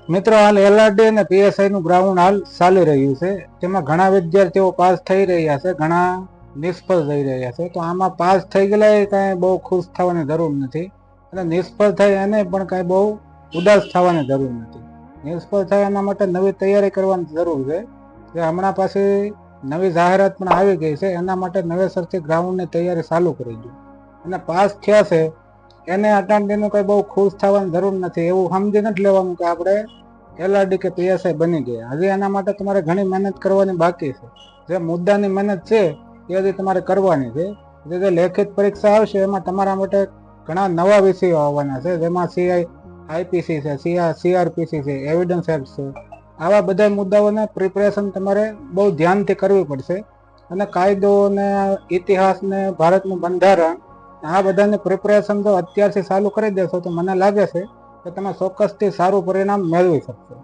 મિત્રો, હાલ એલઆરડી અને પીએસઆઈ નું ગ્રાઉન્ડ હાલ ચાલી રહ્યું છે, તેમાં ઘણા વિદ્યાર્થીઓ પાસ થઈ રહ્યા છે, ઘણા નિષ્ફળ થઈ રહ્યા છે. તો આમાં પાસ થઈ ગયેલા એ કાંઈ બહુ ખુશ થવાની જરૂર નથી, અને નિષ્ફળ થાય એને પણ કાંઈ બહુ ઉદાસ થવાની જરૂર નથી. નિષ્ફળ થાય એના માટે નવી તૈયારી કરવાની જરૂર છે. જે હમણાં પાછી નવી જાહેરાત પણ આવી ગઈ છે, એના માટે નવેસરથી ગ્રાઉન્ડની તૈયારી ચાલુ કરી દો. અને પાસ થયા છે એને અટાણટીનું કંઈ બહુ ખુશ થવાની જરૂર નથી, એવું સમજી નથી લેવાનું કે આપણે એલઆરડી કે પીએસઆઈ બની ગયા. હજી એના માટે તમારે ઘણી મહેનત કરવાની બાકી છે. જે મુદ્દાની મહેનત છે એ હજી તમારે કરવાની છે. જે લેખિત પરીક્ષા આવશે એમાં તમારા માટે ઘણા નવા વિષયો આવવાના છે, જેમાં આઈપીસી છે, સીઆરપીસી છે, એવિડન્સ એક્ટ છે. આવા બધા મુદ્દાઓને પ્રિપેરેશન તમારે બહુ ધ્યાનથી કરવી પડશે. અને કાયદો ને ઇતિહાસ ને ભારતનું બંધારણ, આ બધાની પ્રિપેરેશન તો અત્યારથી ચાલુ કરી દેશો તો મને લાગે છે કે તમે ચોક્કસથી સારું પરિણામ મેળવી શકશો.